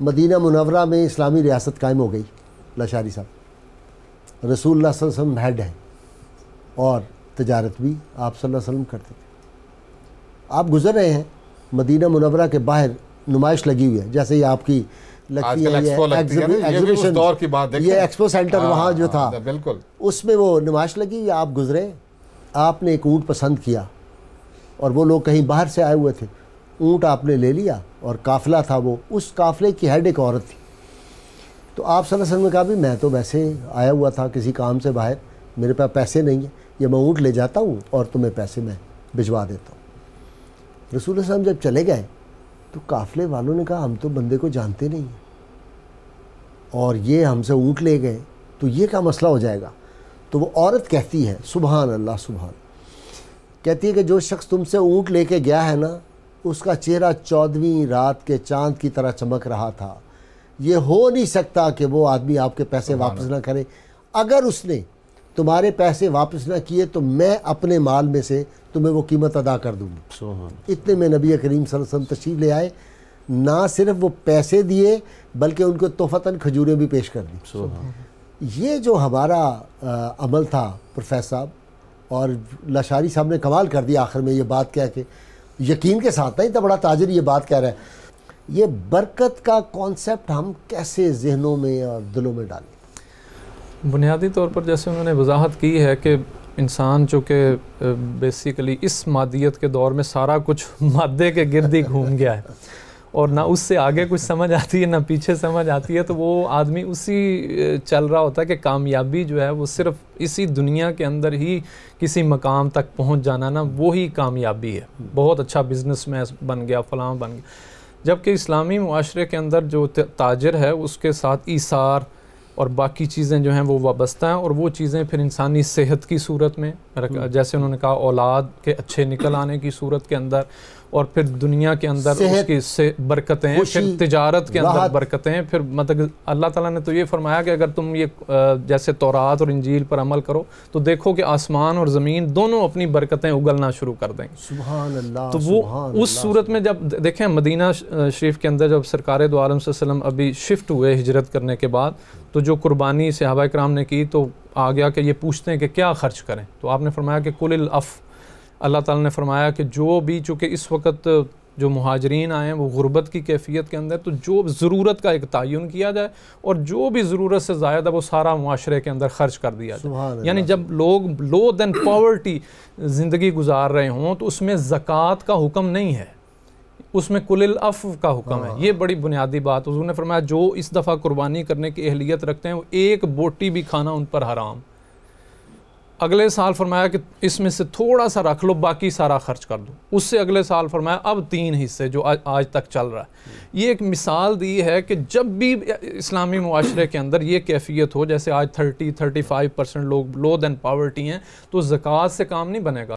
Medina Munawwara में इस्लामी रियासत कायम हो गई। लाशारी साहब, रसूलुल्लाह सल्लल्लाहु अलैहि वसल्लम हेड हैं और तजारत भी आप सल्लल्लाहु अलैहि वसल्लम करते थे। आप गुजर रहे हैं, मदीना मुनव्वरा के बाहर नुमाइश लगी हुई है, जैसे ये आपकी लगती है एग्जीबिशन, ये एक्सपो सेंटर वहाँ जो था बिल्कुल, उसमें वो नुमाइश लगी हुई। आप गुजरे, आपने एक ऊँट पसंद किया और वो लोग कहीं बाहर से आए हुए थे, ऊँट आपने ले लिया और काफ़िला था वो, उस काफ़िले की हेड एक औरत थी। तो आप सल्लल्लाहु अलैहि वसल्लम ने कहा भी मैं तो वैसे आया हुआ था किसी काम से बाहर, मेरे पास पैसे नहीं हैं, ये मैं ऊँट ले जाता हूँ और तुम्हें पैसे मैं भिजवा देता हूँ। रसूल सल्लल्लाहु अलैहि वसल्लम जब चले गए तो काफ़िले वालों ने कहा हम तो बंदे को जानते नहीं हैं और ये हमसे ऊँट ले गए, तो ये क्या मसला हो जाएगा। तो वो औरत कहती है, सुभान अल्लाह सुभान, कहती है कि जो शख्स तुमसे ऊँट लेके गया है ना, उसका चेहरा 14वीं रात के चाँद की तरह चमक रहा था। ये हो नहीं सकता कि वो आदमी आपके पैसे वापस ना करे। अगर उसने तुम्हारे पैसे वापस ना किए तो मैं अपने माल में से तुम्हें वो कीमत अदा कर दूँगी। इतने में नबी करीम सल्लल्लाहु अलैहि वसल्लम तशरीफ़ ले आए, ना सिर्फ वो पैसे दिए बल्कि उनको तोहफ़तन खजूरें भी पेश कर दी। ये जो हमारा अमल था प्रोफेसर साहब, और लाशारी साहब ने कमाल कर दिया आखिर में ये बात कह के, यकीन के साथ नहीं, इतना बड़ा ताजिर ये बात कह रहा है। ये बरकत का कॉन्सेप्ट हम कैसे जहनों में और दिलों में डालें? बुनियादी तौर पर जैसे उन्होंने वजाहत की है कि इंसान जो कि बेसिकली इस मादियत के दौर में सारा कुछ मादे के गिर्द ही घूम गया है और ना उससे आगे कुछ समझ आती है ना पीछे समझ आती है, तो वो आदमी उसी चल रहा होता है कि कामयाबी जो है वो सिर्फ इसी दुनिया के अंदर ही किसी मकाम तक पहुंच जाना ना, वो ही कामयाबी है। बहुत अच्छा बिजनेसमैन बन गया, फलां बन गया। जबकि इस्लामी मुआशरे के अंदर जो ताजिर है उसके साथ ईसार और बाकी चीज़ें जो हैं वो वाबस्ता हैं, और वो चीज़ें फिर इंसानी सेहत की सूरत में, जैसे उन्होंने कहा औलाद के अच्छे निकल आने की सूरत के अंदर, और फिर दुनिया के अंदर उसकी से बरकतें, फिर तिजारत के अंदर बरकतें, फिर मतलब अल्लाह ताला ने तो ये फरमाया कि अगर तुम ये जैसे तौरात और इंजील पर अमल करो तो देखो कि आसमान और ज़मीन दोनों अपनी बरकतें उगलना शुरू कर देंगे। सुभान अल्लाह। तो वो उस सूरत में जब देखें मदीना शरीफ के अंदर जब सरकार दो आलम सल्लल्लाहु अलैहि वसल्लम अभी शिफ्ट हुए हिजरत करने के बाद, तो जो कुर्बानी सहाबा किराम ने की, तो आ गया कि ये पूछते हैं कि क्या ख़र्च करें, तो आपने फरमाया कि कुलिल अफ़, अल्लाह ताला ने फरमाया कि जो भी, चूँकि इस वक्त जो मुहाजिरीन आए हैं वो गुर्बत की कैफियत के अंदर, तो जो ज़रूरत का एक तयन किया जाए और जो भी ज़रूरत से ज़्यादा वो सारा मुआशरे के अंदर ख़र्च कर दिया जाए। यानी जब लोग लो देन पॉवर्टी ज़िंदगी गुजार रहे हों तो उसमें ज़कात का हुक्म नहीं है, उसमें कुलिल अफ़ का हुक्म है। ये बड़ी बुनियादी बात। हुज़ूर ने फरमाया जो इस दफ़ा कुर्बानी करने की अहलियत रखते हैं वो एक बोटी भी खाना उन पर हराम। अगले साल फरमाया कि इसमें से थोड़ा सा रख लो, बाकी सारा खर्च कर दो। उससे अगले साल फरमाया अब 3 हिस्से जो आज तक चल रहा है। ये एक मिसाल दी है कि जब भी इस्लामी मुआशरे के अंदर ये कैफियत हो, जैसे आज 30-35% लोग लो देन पॉवर्टी हैं, तो ज़कात से काम नहीं बनेगा।